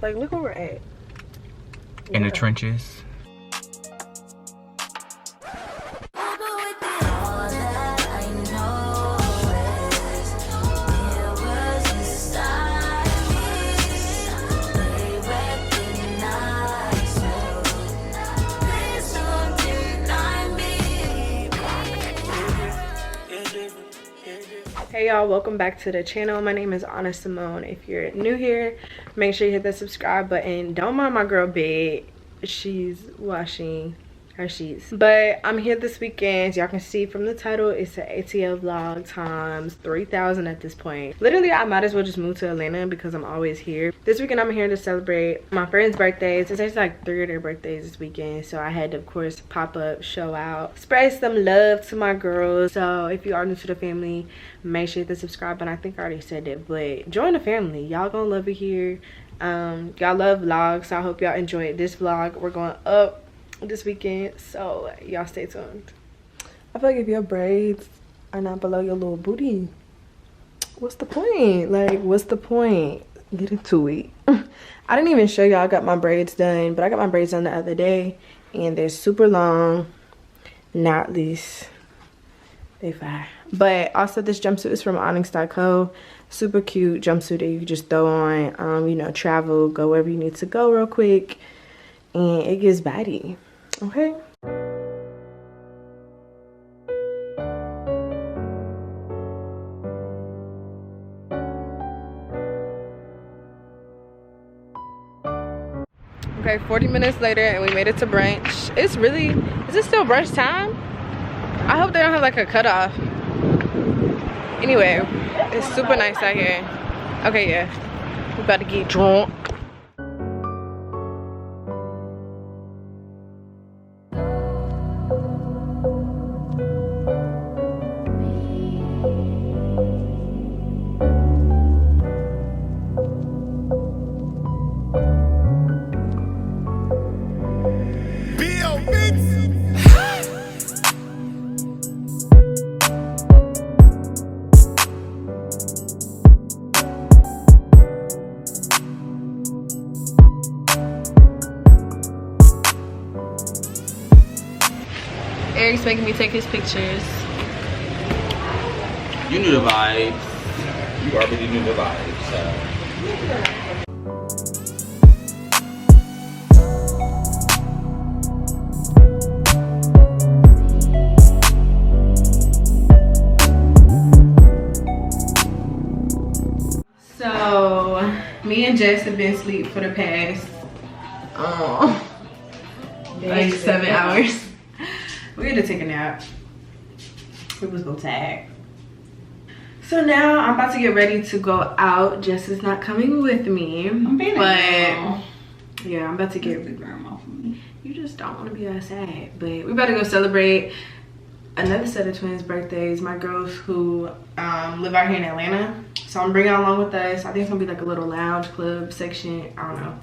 Like, look where we're at. In the trenches. Hey y'all, welcome back to the channel. My name is Anna Simone. If you're new here, make sure you hit the subscribe button. Don't mind my girl Bday, she's washing her sheets. But I'm here this weekend. Y'all can see from the title, it's an ATL vlog times 3,000 at this point. Literally, I might as well just move to Atlanta because I'm always here. This weekend I'm here to celebrate my friends' birthdays. It's actually like 3 of their birthdays this weekend, so I had to, of course, pop up, show out, spread some love to my girls. So if you are new to the family, make sure you hit the subscribe button. I think I already said it, but join the family. Y'all gonna love it here. Y'all love vlogs, so I hope y'all enjoyed this vlog. We're going up this weekend, so y'all stay tuned. I feel like if your braids are not below your little booty, what's the point? Like, what's the point? Get into it. I didn't even show y'all I got my braids done, but I got my braids done the other day and they're super long, knotless. They fire. But also, this jumpsuit is from onyx.co. Super cute jumpsuit that you can just throw on, you know, travel, go wherever you need to go real quick, and it gives body. Okay. Okay, 40 minutes later and we made it to brunch. It's really, is it still brunch time? I hope they don't have like a cutoff. Anyway, it's super nice out here. Okay, yeah, we about to get drunk. Eric's making me take his pictures. You knew the vibes. You already knew the vibes, so. So, me and Jess have been asleep for the past like 7 hours. We had to take a nap. We was both tired. So now I'm about to get ready to go out. Jess is not coming with me. I'm being but yeah, I'm about to get the grandma for me. You just don't want to be outside. But we about to go celebrate another set of twins' birthdays. My girls who live out here in Atlanta. So I'm bringing along with us. I think it's gonna be like a little lounge club section. I don't know.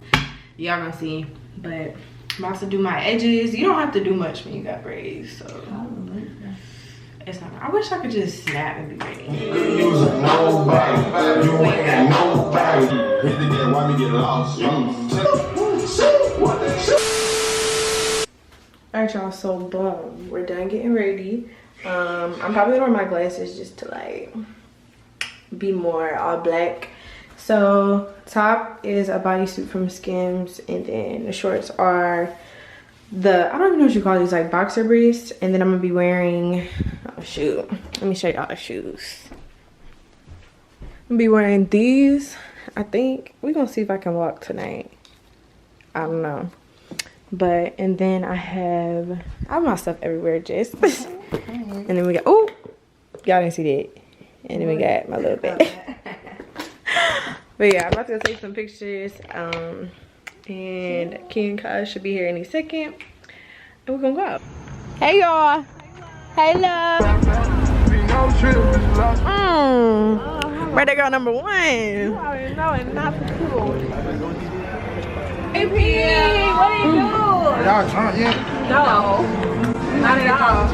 Y'all gonna see. But I'm about to do my edges. You don't have to do much when you got braids, so it's not. I wish I could just snap and be ready. You was a nobody. You ain't nobody. Hit the game, why me get lost? Alright, y'all. So boom, we're done getting ready. I'm probably gonna wear my glasses just to like be more all black. So top is a bodysuit from Skims, and then the shorts are the, I don't even know what you call these, like boxer briefs. And then I'm gonna be wearing, oh shoot, let me show y'all the shoes. I'm gonna be wearing these. I think we're gonna see if I can walk tonight. I don't know. But, and then I have my stuff everywhere, just. And then we got, oh, y'all didn't see that. And then we got my little bag. But yeah, I'm about to go take some pictures. And Key and Kai should be here any second. And we're gonna go out. Hey y'all. Hey love. Birthday girl number 1. You already know it's not for cool. Hey P, what do you do? Y'all drunk yet? No. Not at all.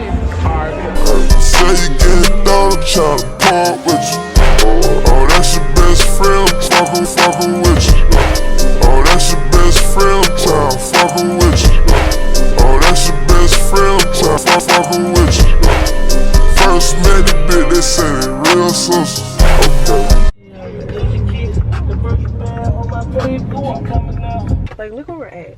Say you get down, tryna pump with you. Oh, that's your best friend, fuckin' with you. Oh, that's sleep. Like, look where we're at.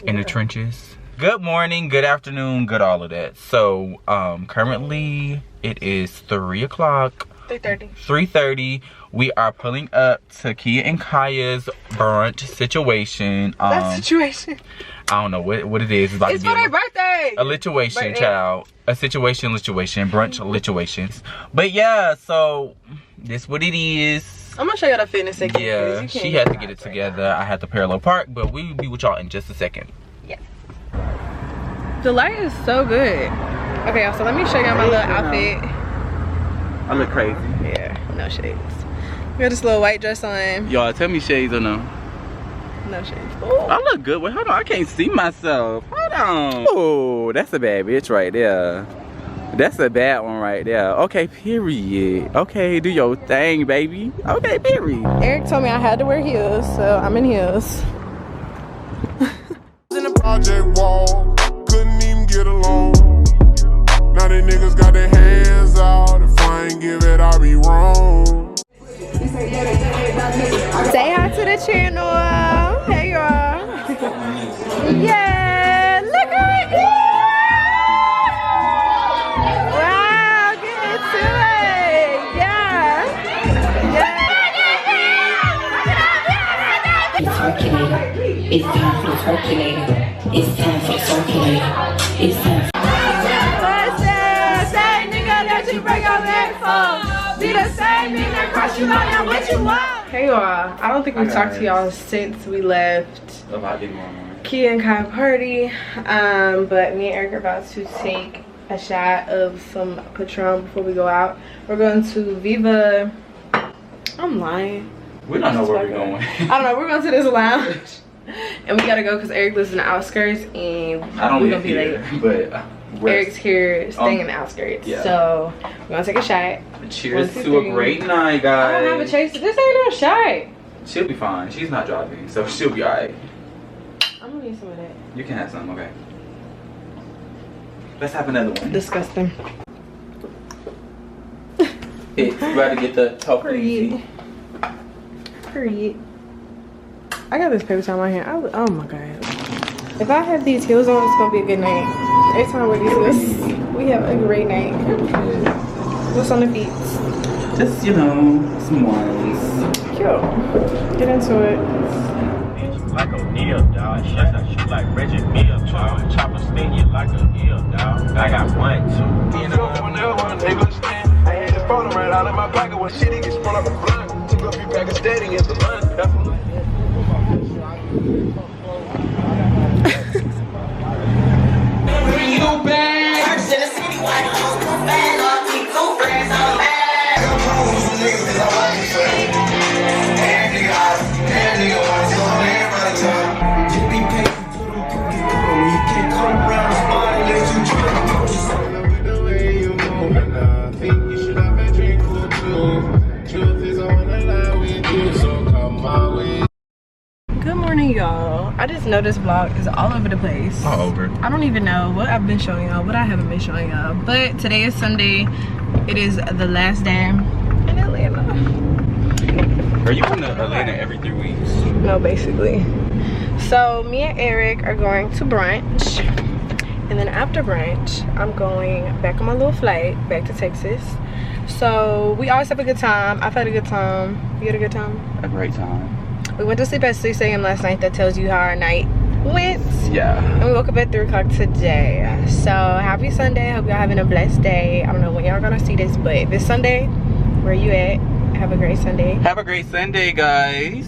In the trenches. Good morning, good afternoon, good all of that. So, currently it is 3 o'clock. 3:30. 3:30. We are pulling up to Kia and Kaya's brunch situation. That situation. I don't know what it is. It's about It's to be for their birthday. a lituation, child. A situation, brunch lituations. But yeah, so this what it is. I'm gonna show you the fit in a second. Yeah, she had to get it together. I had to parallel park, but we will be with y'all in just a second. Yes. The light is so good. Okay, y'all, so let me show y'all my little outfit. I look crazy. Yeah, no shades. We got this little white dress on. Y'all, tell me shades or no? No shades. I look good. Wait, hold on. I can't see myself. Hold on. Oh, that's a bad bitch right there. That's a bad one right there. Okay, period. Okay, do your thing, baby. Okay, period. Eric told me I had to wear heels, so I'm in heels. In the project wall, couldn't even get along. Now the niggas got their hands out. If I ain't give it, I'll be wrong. Say hi to the channel. Hey, y'all. Yeah, look at it. Wow, get into it. Yeah. It's circulating. It's time for the circulator. It's time for the circulator. It's time for Same nigga that you bring your back for. Be the same nigga cross you out now what you want. Hey y'all, I don't think we talked to y'all since we left Kia and Kaya party. But me and Eric are about to take a shot of some Patron before we go out. We're going to Viva. I'm lying. We don't know where we're going. I don't know. We're going to this lounge. And we gotta go because Eric lives in the outskirts and we're gonna be late. But Eric's here staying in the outskirts. Yeah. So we're gonna take a shot. Cheers to a great night, guys. I don't have a chaser. This ain't no shot. She'll be fine. She's not driving, so she'll be alright. I'm gonna need some of that. You can have some, okay. Let's have another one. Disgusting. Hey, you about to get the top easy? Period. I got this paper towel in my hand. Oh my god. If I have these heels on, it's gonna be a good night. Every time I wear these heels, we have a great night. What's on the feet? Just, you know, some ones. Cute. Get into it. Like a Neil, dog. Shoot like Reggie Mill, dog. Chopper sting you like a heel, dog. I got 1, 2. You know, I had this phone right out of my pocket when shit gets sprung up a blunt. Took a few pack of steady in the lunch. Bring you back. First in the city, white house, go fast, all keep cool friends on back. Good morning, y'all. I just know this vlog is all over the place. All over. I don't even know what I've been showing y'all, what I haven't been showing y'all. But today is Sunday. It is the last day in Atlanta. Are you going to Atlanta every 3 weeks? No, basically. So me and Eric are going to brunch. And then after brunch, I'm going back on my little flight back to Texas. So we always have a good time. I've had a good time. You had a good time? A great time. We went to sleep at 6 a.m. last night. That tells you how our night went. Yeah. And we woke up at 3 o'clock today. So happy Sunday. Hope y'all having a blessed day. I don't know when y'all gonna see this, but if it's Sunday, where you at? Have a great Sunday. Have a great Sunday, guys.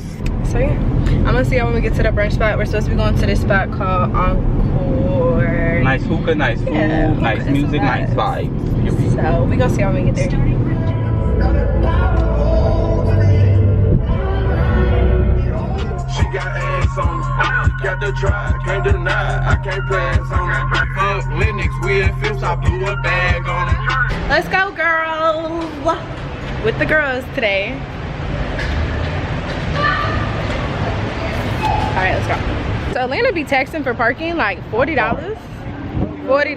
So yeah, I'm gonna see y'all when we get to the brunch spot. We're supposed to be going to this spot called Encore. Nice hookah, nice food, Yeah, nice hookah, music, it's nice a vibes. So we gonna see y'all when we get there. She got ass on her. Got the drive, can't deny. I can't pass on her. Fuck Linux, we in fifths, I blew a bag on her. Let's go, girls. With the girls today. All right, let's go. So Atlanta be taxing for parking like $40. $40.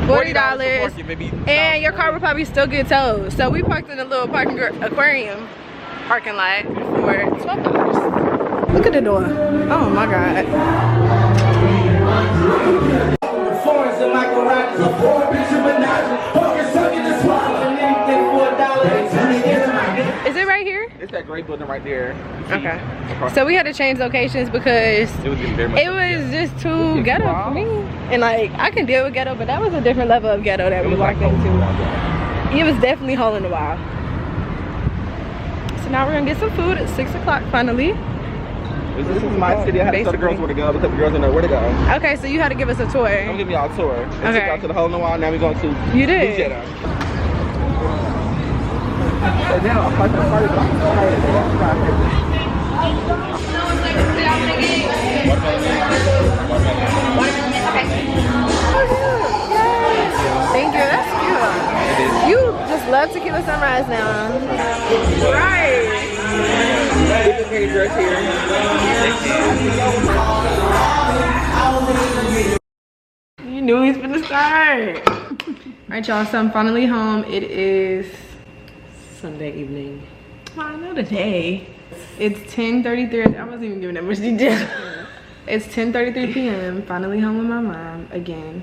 $40. And your car will probably still get towed. So we parked in a little parking aquarium. parking lot for $12. Look at the door. Oh my God. Is it right here? It's that great building right there. Okay. So we had to change locations because it was very much just too ghetto for me. And like, I can deal with ghetto, but that was a different level of ghetto that we walked into. It was definitely hole in the wall. So now we're gonna get some food at 6 o'clock finally. This is my city. I had to tell the girls where to go because the girls didn't know where to go. Okay, so you had to give us a tour. I'm giving y'all a tour. I took y'all to the hole in the wall. Now we're going to You did? Louisiana. So now I'm like the party, but I'm tired. Thank you, that's cute. You just love Tequila Sunrise now. Right. You knew he's gonna start. Alright y'all, so I'm finally home. It is Sunday evening. Well, I know the day. It's 10:33. I wasn't even giving that much detail. It's 10:33 p.m. Finally home with my mom again.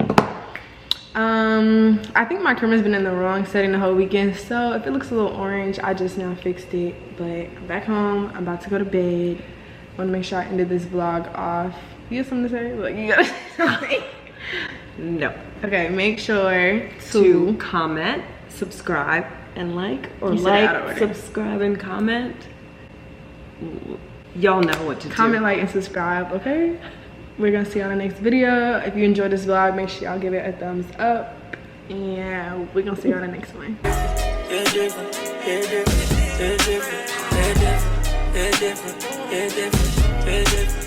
I think my camera's been in the wrong setting the whole weekend, so if it looks a little orange, I just now fixed it. But I'm back home. I'm about to go to bed. I want to make sure I ended this vlog off. You have something to say? Like, you gotta say. No. Okay, make sure To comment, subscribe, and like, or You said it out of like, order. subscribe, and comment. Y'all know what to do. comment, like, and subscribe, okay? We're gonna see you on the next video. If you enjoyed this vlog, make sure y'all give it a thumbs up. And we're gonna see you on the next one. It's different, it's different, it's different, it's different, it's different, it's different, it's different.